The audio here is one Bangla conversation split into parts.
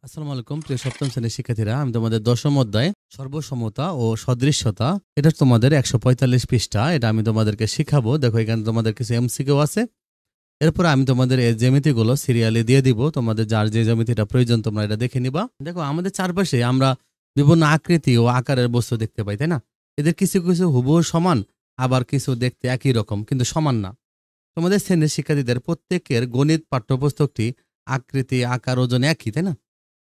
আসসালামু আলাইকুম প্রিয় সপ্তম শ্রেণীর শিক্ষার্থীরা, আমি তোমাদের দশম অধ্যায় সর্বসমতা ও সদৃশ্যতা, এটা তোমাদের 145 পৃষ্ঠা। এটা আমি তোমাদেরকে শিখাবো। দেখো, এখানে তোমাদের কিছু এমসিকিউ আছে। এরপর আমি তোমাদের এই জ্যামিতিগুলো সিরিয়ালে দিয়ে দিব। তোমাদের যার যে জ্যামিতিটা প্রয়োজন তোমরা এটা দেখে নিবা। দেখো, আমাদের চারপাশে আমরা বিভিন্ন আকৃতি ও আকারের বস্তু দেখতে পাই, তাই না? এদের কিছু কিছু হুবহু সমান, আবার কিছু দেখতে একই রকম কিন্তু সমান না। তোমাদের শ্রেণীর শিক্ষার্থীদের প্রত্যেকের গণিত পাঠ্যপুস্তকটি আকৃতি, আকার, ওজন একই, তাই না?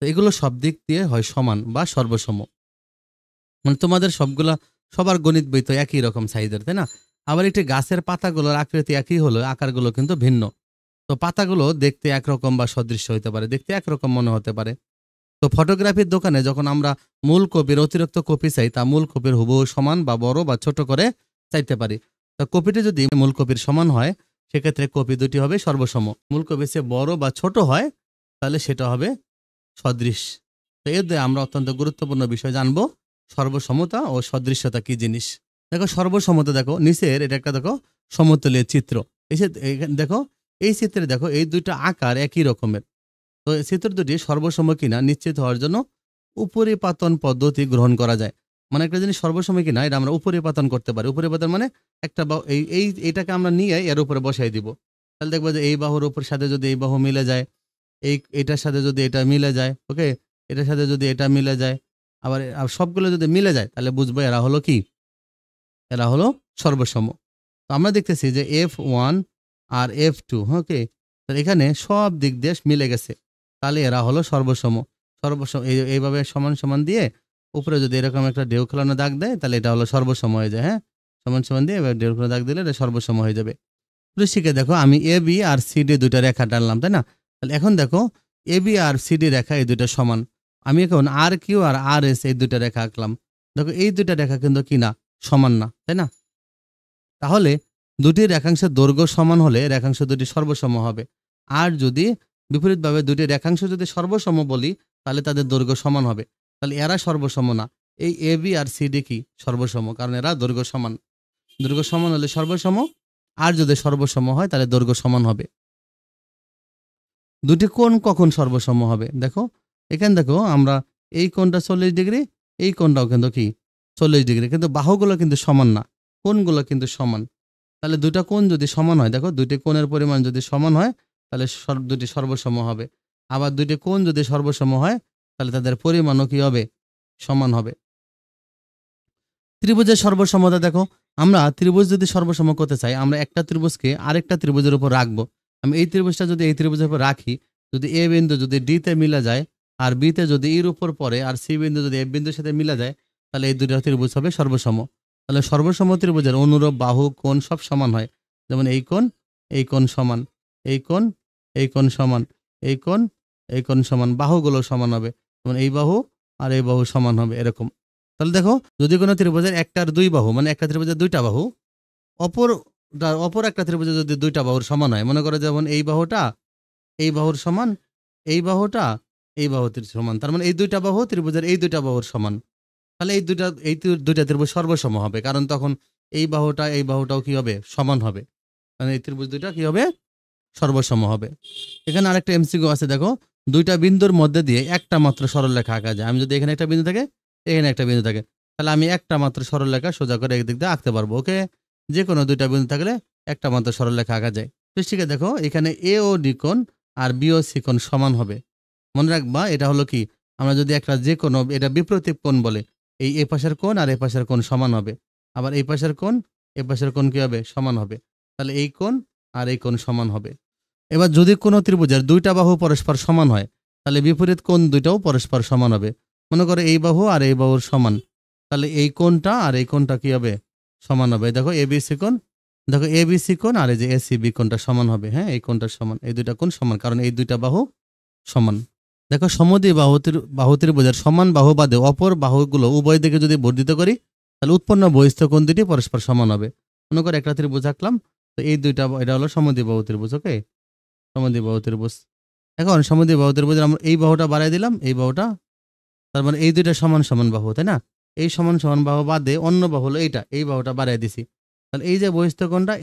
তো এগুলো সব দিক দিয়ে হয় সমান বা সর্বসম। মানে তোমাদের সবার গণিত বই তো একই রকম সাইজের, তাই না? আবার একটি গাছের পাতাগুলোর আকৃতি একই হলো, আকারগুলো কিন্তু ভিন্ন। তো পাতাগুলো দেখতে একরকম বা সদৃশ্য হতে পারে, দেখতে একরকম মনে হতে পারে। তো ফটোগ্রাফির দোকানে যখন আমরা মূল কপির অতিরিক্ত কপি চাই, তা মূল কপির হুবহু সমান বা বড় বা ছোট করে চাইতে পারি। তো কপিটি যদি মূল কপির সমান হয়, সেক্ষেত্রে কপি দুটি হবে সর্বসম। মূল কপির চেয়ে বড় বা ছোট হয়, তাহলে সেটা হবে সদৃশ। তো এর দিয়ে আমরা অত্যন্ত গুরুত্বপূর্ণ বিষয় জানবো, সর্বসমতা ও সদৃশ্যতা কি জিনিস। দেখো, সর্বসমতা দেখো নিচের এটা একটা দেখো সমতলীয় চিত্র। দেখো, এই চিত্রে দেখো এই দুইটা আকার একই রকমের। তো এই চিত্র দুটি সর্বসম কিনা নিশ্চিত হওয়ার জন্য উপরিপাতন পদ্ধতি গ্রহণ করা যায়। মানে একটা জিনিস সর্বসম কিনা এটা আমরা উপরিপাতন করতে পারি। উপরিপাতন মানে একটা এইটাকে আমরা নিয়ে এর উপরে বসাই দিব। তাহলে দেখবো যে এই বাহুর উপর সাথে যদি এই বাহু মিলে যায়, এটার সাথে যদি এটা মিলে যায়, ওকে, এটার সাথে যদি এটা মিলে যায়, আবার সবগুলো যদি মিলে যায়, তাহলে বুঝবো এরা হলো কি, এরা হলো সর্বসম। তো আমরা দেখতেছি যে F1 আর F2, ওকে, তাহলে এখানে সব দিক দিয়ে মিলে গেছে, তাহলে এরা হলো সর্বসম। এইভাবে সমান সমান দিয়ে উপরে যদি এরকম একটা ঢেউ খেলানো দাগ দেয়, তাহলে এটা হলো সর্বসম হয়ে যায়। হ্যাঁ, সমান সমান দিয়ে এবার ঢেউ খেলানো দাগ দিলে এটা সর্বসম হয়ে যাবে। শিখে দেখো, আমি এ বি আর সিডি দুইটা রেখা টানলাম, তাই না? তাহলে এখন দেখো, এ বি আর সিডি রেখা এই দুইটা সমান। আমি এখন আর কিউ আর আর এস এই দুইটা রেখা আঁকলাম। দেখো, এই দুইটা রেখা কিন্তু কি না, সমান না, তাই না? তাহলে দুটি রেখাংশের দৈর্ঘ্য সমান হলে রেখাংশ দুটি সর্বসম হবে। আর যদি বিপরীতভাবে দুটি রেখাংশ যদি সর্বসম বলি, তাহলে তাদের দৈর্ঘ্য সমান হবে। তাহলে এরা সর্বসম না। এই এ বি আর সিডি কি সর্বসম, কারণ এরা দৈর্ঘ্য সমান। দৈর্ঘ্য সমান হলে সর্বসম, আর যদি সর্বসম হয় তাহলে দৈর্ঘ্য সমান হবে। দুটি কোণ কখন সর্বসম হবে? দেখো, এখানে দেখো, আমরা এই কোণটা 40 ডিগ্রি, এই কোণটাও কিন্তু কি 40 ডিগ্রি, কিন্তু বাহুগুলো কিন্তু সমান না, কোণগুলো কিন্তু সমান। তাহলে দুটা কোণ যদি সমান হয়, দেখো দুটি কোণের পরিমাণ যদি সমান হয়, তাহলে দুটি সর্বসম হবে। আবার দুটি কোণ যদি সর্বসম হয়, তাহলে তাদের পরিমাণও কি হবে, সমান হবে। ত্রিভুজের সর্বসমতা দেখো, আমরা ত্রিভুজ যদি সর্বসম করতে চাই, আমরা একটা ত্রিভুজকে আরেকটা ত্রিভুজের উপর রাখবো। আমি এই ত্রিভুজটা যদি এই ত্রিভুজের উপর রাখি, যদি এ বিন্দু যদি ডি তে মিলা যায়, আর বি তে যদি ইর উপর পড়ে, আর সি বিন্দু যদি এফ বিন্দুর সাথে মিলা যায়, তাহলে এই দুটো ত্রিভুজ হবে সর্বসম। তাহলে সর্বসম ত্রিভুজের অনুরূপ বাহু কোণ সব সমান হয়। যেমন এই কোণ সমান, এই কোণ, এই কোণ সমান, এই কোণ, এই কোণ সমান, বাহুগুলো সমান হবে। যেমন এই বাহু আর এই বাহু সমান হবে, এরকম। তাহলে দেখো, যদি কোনো ত্রিভুজের একটার দুই বাহু, মানে একটা ত্রিভুজের দুইটা বাহু, অপর অপর একটা ত্রিভুজের যদি দুইটা বাহুর সমান হয়, মনে করো যেমন এই বাহুটা এই বাহুর সমান, এই বাহুটা এই বাহুর সমান, তার মানে এই দুইটা বাহু ত্রিভুজের এই দুইটা বাহুর সমান, তাহলে দুইটা ত্রিভুজ সর্বসম হবে, কারণ তখন এই বাহুটাও কি হবে, সমান হবে। মানে এই ত্রিভুজ দুইটা কি হবে, সর্বসম হবে। এখানে আরেকটা এমসিকিউ আছে, দেখো, দুইটা বিন্দুর মধ্যে দিয়ে একটা মাত্র সরলরেখা আঁকা যায়। আমি যদি এখানে একটা বিন্দু থাকে, এখানে একটা বিন্দু থাকে, তাহলে আমি একটা মাত্র সরলরেখা সোজা করে একদিক দিয়ে আঁকতে পারবো। ওকে, যে কোনো দুইটা বিন্দু থাকলে একটা মাত্র সরলরেখা আঁকা যায়। তো ঠিক আছে, দেখো এখানে এ ও ডি কোণ আর বি ও সি কোণ সমান হবে। মনে রাখবা, এটা হলো কি, আমরা যদি একটা যে কোনো, এটা বিপরীত কোণ বলে, এই এ পাশের কোণ আর এ পাশের কোণ সমান হবে। আবার এই পাশের কোণ এ পাশের কোণ কি হবে, সমান হবে। তাহলে এই কোণ আর এই কোণ সমান হবে। এবার যদি কোনো ত্রিভুজের দুইটা বাহু পরস্পর সমান হয়, তাহলে বিপরীত কোণ দুইটাও পরস্পর সমান হবে। মনে করো এই বাহু আর এই বাহুর সমান, তাহলে এই কোণটা আর এই কোণটা কি হবে, সমান হবে। দেখো এবিসি কোণ, দেখো এবিসি কোণ আর এই যে এসিবি কোণটা সমান হবে। হ্যাঁ, এই কোণটা সমান, এই দুইটা কোণ সমান, কারণ এই দুইটা বাহু সমান। দেখো, সমদ্বি বাহু ত্রিভুজের সমান বাহু বাদে অপর বাহুগুলো উভয় দিকে যদি বর্ধিত করি, তাহলে উৎপন্ন বহিস্থ কোণ দুটি পরস্পর সমান হবে। মনে করো একটা ত্রিভুজ আঁকলাম, তো এই দুইটা, এটা হলো সমদ্বি বাহু ত্রিভুজ। ওকে, সমদ্বিবাহু ত্রিভুজ। এখন সমদ্বিবাহু ত্রিভুজের আমরা এই বাহুটা বাড়াই দিলাম, এই বাহুটা, তার মানে এই দুইটা সমান সমান বাহু, তাই না? এই সমান সমান বাহু বাদে অন্য বাহু হলো এইটা, এই বাহুটা বাড়াই দিছি। তাহলে এই যে বহিস্থ কোণটা,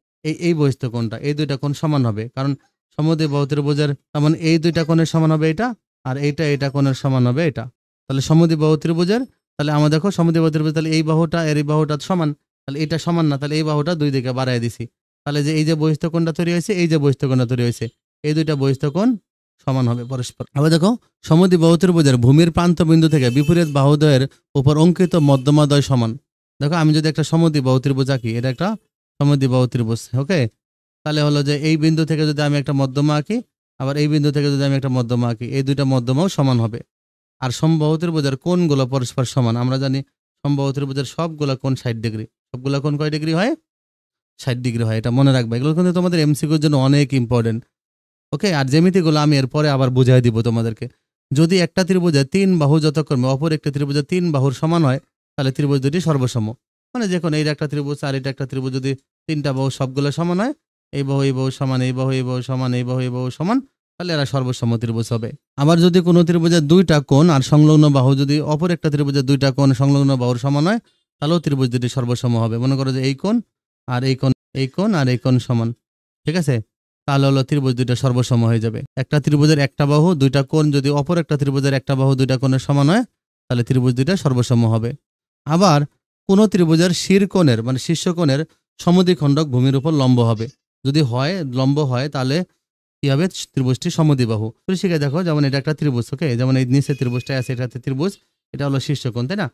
এই বহিস্থ কোণটা, এই দুইটা কোণ সমান হবে, কারণ সমদ্বিবাহু ত্রিভুজের, তার মানে এই দুইটা কোণের সমান হবে এটা, আর এটা কোণের সমান হবে এটা। তাহলে সমদ্বিবাহু ত্রিভুজের, তাহলে আমরা দেখো সমদ্বিবাহু ত্রিভুজ, তাহলে এই বাহুটা এর এই বাহুটা সমান, তাহলে এটা সমান না, তাহলে এই বাহুটা দুই দিকে বাড়ায় দিছি। তাহলে যে এই যে বহিস্থ কোণটা তৈরি হয়েছে, এই যে বহিস্থ কোণটা তৈরি হয়েছে, এই দুইটা বহিস্থ কোণ সমান হবে পরস্পর। আবার দেখো সমদ্বিবাহু ত্রিভুজের ভূমির প্রান্ত বিন্দু থেকে বিপরীত বাহুদ্বয়ের উপর অঙ্কিত মধ্যমাদ্বয় সমান। দেখো আমি যদি একটা সমদ্বিবাহু ত্রিভুজ আঁকি, এটা একটা সমদ্বিবাহু ত্রিভুজ, ওকে। তাহলে হলো যে এই বিন্দু থেকে যদি আমি একটা মধ্যমা আঁকি, আবার এই বিন্দু থেকে যদি আমি একটা মধ্যমা আঁকি, এই দুইটা মধ্যমাও সমান হবে। আর সমবাহু ত্রিভুজের কোণগুলো পরস্পর সমান। আমরা জানি সমবাহু ত্রিভুজের সবগুলা কোণ 60 ডিগ্রি। সবগুলা কোণ কয় ডিগ্রি হয়? 60 ডিগ্রি হয়। এটা মনে রাখবে, এগুলো কিন্তু তোমাদের এমসিকিউর জন্য অনেক ইম্পর্টেন্ট, ওকে। আর জ্যামিতিগুলো আমি এরপরে আবার বুঝাই দিব তোমাদেরকে। যদি একটা ত্রিভুজের 3 বাহু যথাক্রমে অপর একটি ত্রিভুজের 3 বাহুর সমান হয়, তাহলে ত্রিভুজ দুটি সর্বসম। মানে যে কোনো এই একটা ত্রিভুজ আর এটা একটা ত্রিভুজ যদি 3টা বাহু সবগুলো সমান হয়, এই বাহু সমান, এই বাহু সমান, এই বাহু সমান, তাহলে এরা সর্বসম ত্রিভুজ হবে। আবার যদি কোনো ত্রিভুজের 2টা কোণ আর সংলগ্ন বাহু যদি অপর একটা ত্রিভুজের 2টা কোণ সংলগ্ন বাহুর সমান হয়, তাহলেও ত্রিভুজ দুটি সর্বসম হবে। মনে করো যে এই কোণ আর এই কোণ, এই কোণ আর এই কোণ সমান, ঠিক আছে? তাহলে হলো ত্রিভুজ দুইটা সর্বসম হয়ে যাবে। একটা ত্রিভুজের একটা বাহু 2টা কোণ যদি অপর একটা ত্রিভুজের একটা বাহু 2টা কোণের সমান হয়, তাহলে ত্রিভুজ দুইটা সর্বসম হবে। আবার কোন ত্রিভুজের শীর্ষকোণের মানে শীর্ষকোণের সমদ্বিখণ্ডক ভূমির উপর লম্ব হবে। যদি হয় লম্ব হয়, তাহলে কি হবে? ত্রিভুজটি সমদ্বিবাহু। শিখে দেখো, যেমন এটা একটা ত্রিভুজ, ওকে। যেমন এই নিচে ত্রিভুজটা আছে, এটা ত্রিভুজ, এটা হলো শীর্ষকোণ, তাই না?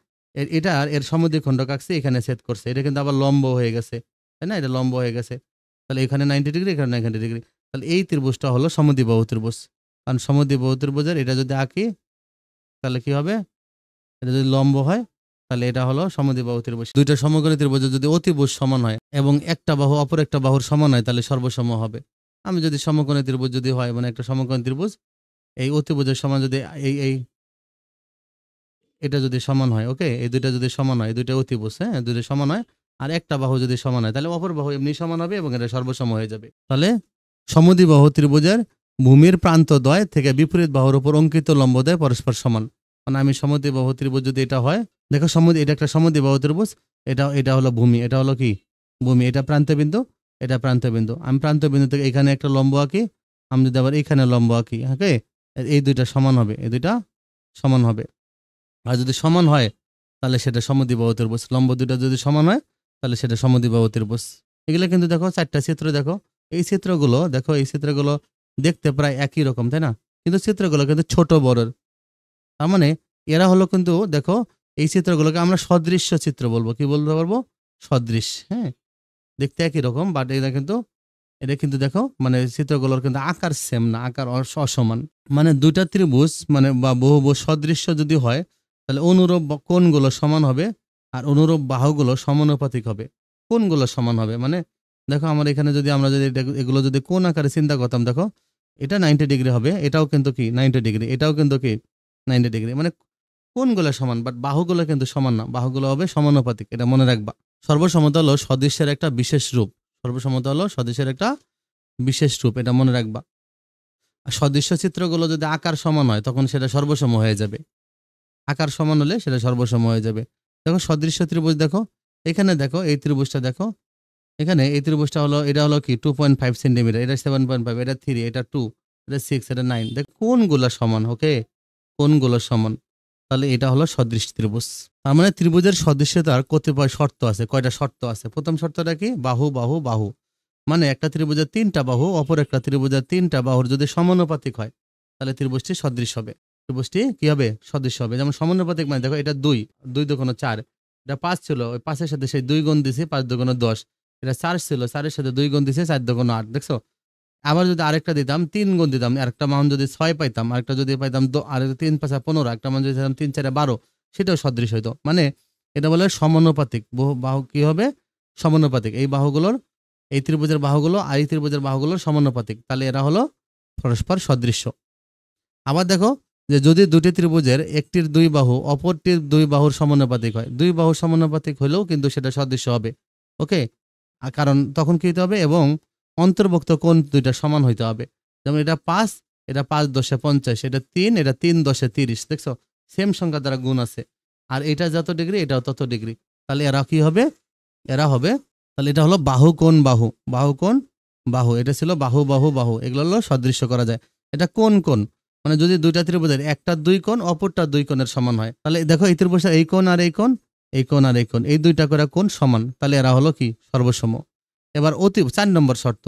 এটা এর সমদ্বিখণ্ডক আঁকছে, এখানে ছেদ করছে, এটা কিন্তু আবার লম্ব হয়ে গেছে, তাই না? এটা লম্ব হয়ে গেছে, তাহলে এখানে 90 ডিগ্রি, এখানে 90 ডিগ্রি। তাহলে এই ত্রিভুজটা হলো সমদ্বিবাহু ত্রিভুজ। কারণ সমদ্বিবাহু ত্রিভুজের এটা যদি আঁকি, তাহলে কি হবে? এটা যদি লম্ব হয়, তাহলে এটা হলো সমদ্বিবাহু ত্রিভুজ। দুইটা সমকোণী ত্রিভুজের যদি অতিভুজ সমান হয় এবং একটা বাহু অপর একটা বাহুর সমান হয়, তাহলে সর্বসম হবে। আমি যদি সমকোণী ত্রিভুজ যদি হয়, মানে একটা সমকোণী ত্রিভুজ, এই অতিভুজের সমান যদি এই এটা যদি সমান হয়, ওকে, এই দুইটা যদি সমান হয়, এই দুইটা অতিভুজ, হ্যাঁ, দুইটা সমান হয়, আর একটা বাহু যদি সমান হয়, তাহলে অপর বাহু এমনি সমান হবে এবং এটা সর্বসম হয়ে যাবে। তাহলে সমদ্বিবাহু ত্রিভুজের ভূমির প্রান্তদ্বয় থেকে বিপরীত বাহুর উপর অঙ্কিত লম্বদ্বয় পরস্পর সমান। মানে আমি সমদ্বিবাহু ত্রিভুজ যদি এটা হয়, দেখো এটা একটা সমদ্বিবাহু ত্রিভুজ, এটা হলো ভূমি, এটা হলো কি ভূমি, এটা প্রান্তবিন্দু, এটা প্রান্তবিন্দু। আমি প্রান্তবিন্দু থেকে এখানে একটা লম্ব আঁকি, আমি যদি আবার এখানে লম্ব আঁকি, ওকে, এই দুইটা সমান হবে, এই দুইটা সমান হবে। আর যদি সমান হয়, তাহলে সেটা সমদ্বিবাহু ত্রিভুজ। লম্ব দুইটা যদি সমান হয়, তাহলে সেটা সমদ্বিবাহু ত্রিভুজ। এগুলো কিন্তু দেখো 4টা চিত্র, দেখো এই চিত্রগুলো, দেখো এই চিত্রগুলো দেখতে প্রায় একই রকম, তাই না? কিন্তু চিত্রগুলো কিন্তু ছোট বড়র। তার মানে এরা হলো কিন্তু দেখো, এই চিত্রগুলোকে আমরা সদৃশ্য চিত্র বলবো। কি বলতে পারবো? সদৃশ, হ্যাঁ। দেখতে একই রকম, বাট এটা কিন্তু দেখো, মানে চিত্রগুলোর কিন্তু আকার সেম না, আকার অসমান। মানে দুইটা ত্রিভুজ মানে বা বহুভুজ সদৃশ্য যদি হয়, তাহলে অনুরূপ কোণগুলো সমান হবে আর অনুরূপ বাহুগুলো সমানুপাতিক হবে। কোণগুলো সমান হবে মানে দেখো, আমার এখানে যদি আমরা যদি এগুলো যদি কোণ আকারে চিন্তা করতাম, দেখো এটা 90 ডিগ্রি হবে, এটাও কিন্তু কি 90 ডিগ্রি, এটাও কিন্তু কি 90 ডিগ্রি। মানে কোণগুলো সমান, বাট বাহুগুলো কিন্তু সমান না, বাহুগুলো হবে সমানুপাতিক, এটা মনে রাখবা। সর্বসমতা হলো সদৃশ্যের একটা বিশেষ রূপ। সর্বসমতা হলো সদৃশের একটা বিশেষ রূপ, এটা মনে রাখবা। আর সদৃশ্য চিত্রগুলো যদি আকার সমান হয়, তখন সেটা সর্বসম হয়ে যাবে। আকার সমান হলে সেটা সর্বসম হয়ে যাবে। দেখো সদৃশ্য ত্রিভুজ, দেখো এখানে, দেখো এই ত্রিভুজটা, দেখো এখানে এই ত্রিভুজটা হলো, এটা হলো কি 2.5 সেন্টিমিটার, এটা 7.5, এটা 3, এটা 2, এটা 6, এটা 9। দেখ কোনগুলো সমান, ওকে, কোনগুলো সমান, তাহলে এটা হলো সদৃশ ত্রিভুজ। তার মানে ত্রিভুজের সদৃশ্যতার কতিপয় শর্ত আছে। কয়টা শর্ত আছে? প্রথম শর্তটা কি? বাহু বাহু বাহু। মানে একটা ত্রিভুজের 3টা বাহু অপর একটা ত্রিভুজের 3টা বাহুর যদি সমানুপাতিক হয়, তাহলে ত্রিভুজটি সদৃশ হবে। ত্রিভুজটি কি হবে? সদৃশ হবে। যেমন সমানুপাতিক মানে দেখো, এটা 2, 2 দুগুণ 4, এটা 5 ছিল, ওই 5 এর সাথে সেই 2 গুণ দিছি, 5 দুগুণ 10। এটা 4 ছিল, 4 এর সাথে 2 গুণ দিছে, 4 দুগুণ 8। দেখছো? আবার যদি আরেকটা দিতাম 3 গুণ দিতাম, আরেকটা মান যদি 6 পাইতাম, আরেকটা যদি পাইতাম আর 3 5 15, একটা মান যদি দিতাম 3 4 12, সেটাও সদৃশ হইতো। মানে এটা বলে সমানুপাতিক। বাহু কি হবে? সমানুপাতিক। এই বাহুগুলোর, এই ত্রিভুজের বাহুগুলো আর এই ত্রিভুজের বাহুগুলোর সমানুপাতিক, তাহলে এরা হলো পরস্পর সদৃশ্য। আবার দেখো যে যদি দুটি ত্রিভুজের একটির 2 বাহু অপরটির 2 বাহুর সমানুপাতিক হয়, 2 বাহুর সমানুপাতিক হলেও কিন্তু সেটা সদৃশ্য হবে, ওকে। কারণ তখন কি হতে হবে? এবং অন্তর্ভুক্ত কোণ দুইটা সমান হইতে হবে। যেমন এটা 5, এটা 5 10 50, এটা 3, এটা 3 10 30। দেখছো? সেম সংখ্যা দ্বারা গুণ আছে। আর এটা যত ডিগ্রি, এটাও তত ডিগ্রি। তাহলে এরা কি হবে? এরা হবে, তাহলে এটা হলো বাহু কোণ বাহু, বাহু কোণ বাহু। এটা ছিল বাহু বাহু বাহু, এগুলো হলো সদৃশ্য করা যায়। এটা কোণ কোণ, মানে যদি দুইটা ত্রিভুজের একটা 2 কোণ অপরটা 2 কোণের সমান হয়, তাহলে দেখো এই ত্রিভুজের এই কোণ আর এই কোণ, এই কোণ আর এই কোণ, এই দুইটা করে কোণ সমান, তাহলে এরা হলো কি সর্বসম। এবার 4 নম্বর শর্ত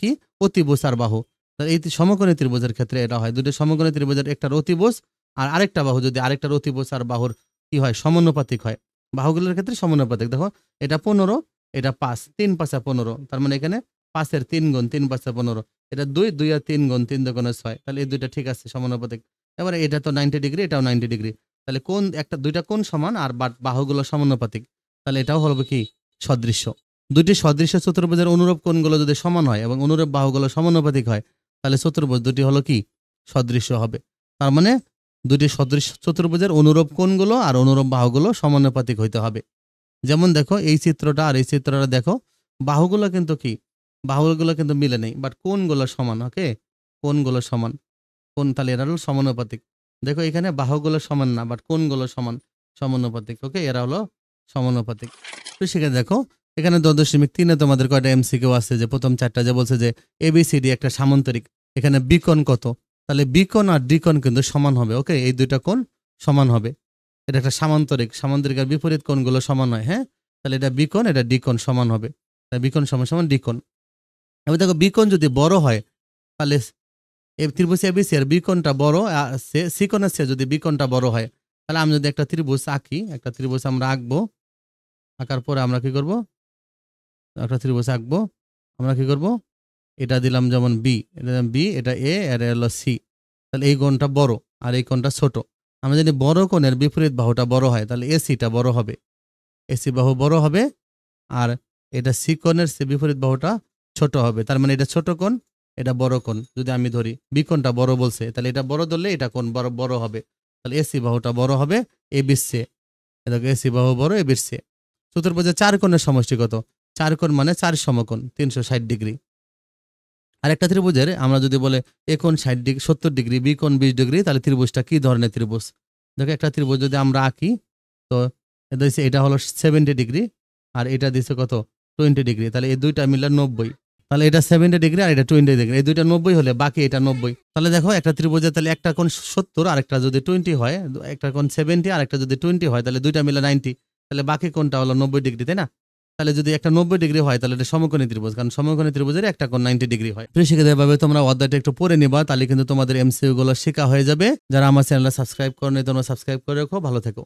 কি, অতিভুজ আর বাহু। তাহলে এই সমকোণী ত্রিভুজের ক্ষেত্রে এটা হয়, দুটো সমকোণী ত্রিভুজের একটার অতিভুজ আর আরেকটা বাহু যদি আরেকটার অতিভুজ আর বাহুর কি হয় সমানুপাতিক হয়, বাহুগুলোর ক্ষেত্রে সমানুপাতিক। দেখো এটা 15, এটা 5, 3 5 15, তার মানে এখানে 5 এর 3 গুণ 3 5 15, এটা 2 2 আর 3 গুণ 3 2 6, তাহলে এই দুইটা ঠিক আছে সমানুপাতিক। এবারে এটা তো 90 ডিগ্রি, এটাও 90 ডিগ্রি, তাহলে কোন একটা দুইটা কোণ সমান আর বাহুগুলো সমানুপাতিক, তাহলে এটাও হবে কি সদৃশ্য। দুটি সদৃশ্য চতুর্ভুজের অনুরূপ কোণগুলো যদি সমান হয় এবং অনুরূপ বাহুগুলো সমানুপাতিক হয়, তাহলে চতুর্ভুজ দুটি হলো কি সদৃশ্য হবে। তার মানে দুটি সদৃশ্য চতুর্ভুজের অনুরূপ কোণগুলো আর অনুরূপ বাহুগুলো সমানুপাতিক হইতে হবে। যেমন দেখো এই চিত্রটা আর এই চিত্রটা দেখো, বাহুগুলো কিন্তু কি, বাহুগুলো কিন্তু মিলে নেই, বাট কোণগুলো সমান। ওকে, কোণগুলো সমান, কোণ, তাহলে এরা হলো সমানুপাতিক। দেখো এখানে বাহুগুলো সমান না, বাট কোণগুলো সমান, সমানুপাতিক। ওকে, এরা হলো সমানুপাতিক। তো সেখানে দেখো এখানে 10.3 তোমাদের কয়টা এমসিকিউ আছে, যে প্রথম 4টা যে বলছে যে এবিসিডি একটা সামান্তরিক, এখানে বি কোণ কত, তাহলে বি কোণ আর ডি কোণ কিন্তু সমান হবে। ওকে, এই দুইটা কোণ সমান হবে, এটা একটা সামান্তরিক, সামান্তরিকের বিপরীত কোণগুলো সমান হয়। হ্যাঁ, তাহলে এটা বি কোণ, এটা ডি কোণ সমান হবে, তাই বি কোণ সমান সমান ডি কোণ। এবার দেখো বি কোণ যদি বড় হয়, তাহলে ত্রিভুজ এবিসি এর বি কোণটা বড়, সি কোণের চেয়ে যদি বি কোণটা বড় হয়, তাহলে আমি যদি একটা ত্রিভুজ আঁকি, একটা ত্রিভুজ আমরা আঁকবো, আঁকার পরে আমরা কি করব, একটা ত্রিভুজ আঁকবো, আমরা কি করব, এটা দিলাম যেমন বি, এটা দিলাম বি, এটা এ আর হলো সি, তাহলে এই কোণটা বড় আর এই কোণটা ছোট। আমরা যদি বড় কোণের বিপরীত বাহুটা বড় হয়, তাহলে এসিটা বড় হবে, এসি বাহু বড় হবে, আর এটা সি কোণের বিপরীত বাহুটা ছোট হবে, তার মানে এটা ছোট কোণ, এটা বড় কোণ। যদি আমি ধরি বি কোণটা বড় বলছে, তাহলে এটা বড় ধরলে এটা কোণ বড় বড় হবে, তাহলে এসি বাহুটা বড় হবে এ বির চেয়ে, এটা এসি বাহু বড় এ বির চেয়ে। চতুর্ভুজে 4 কোণের সমষ্টি কত, 4 কোণ মানে 4 সমকোণ 360 ডিগ্রি। আর একটা ত্রিভুজের আমরা যদি বলে এ কোণ 60 ডিগ্রি 70 ডিগ্রি, বি কোণ 20 ডিগ্রি, তাহলে ত্রিভুজটা কি ধরনের ত্রিভুজ। দেখো একটা ত্রিভুজ যদি আমরা আঁকি, তো এটা হলো 70 ডিগ্রি আর এটা দিছে কত 20 ডিগ্রি, তাহলে এই দুইটা মিলে 90, তাহলে এটা 70 ডিগ্রি আর এটা 20 ডিগ্রি, এই দুইটা 90 হলে বাকি এটা 90। তাহলে দেখো একটা ত্রিভুজে তাহলে একটা কোণ 70 আর একটা যদি 20 হয়, একটা কোণ 70 আর একটা যদি 20 হয়, তাহলে দুইটা মিলে 90, তাহলে বাকি কোণটা হলো 90 ডিগ্রি, তাই না। তাহলে যদি একটা 90 ডিগ্রি হয়, তাহলে এটা সমকোণী ত্রিভুজ, কারণ সমকোণী ত্রিভুজের একটা কোণ 90 ডিগ্রি হয়। প্রিয় শিক্ষার্থীরা, এভাবে তোমরা অধ্যায়টা একটু পড়ে নিবা, তাহলে কিন্তু তোমাদের এমসিকিউ গুলো শেখা হয়ে যাবে। যারা আমার চ্যানেলটা সাবস্ক্রাইব করেনি, তোমরা সাবস্ক্রাইব করে রাখো। ভালো থেকো।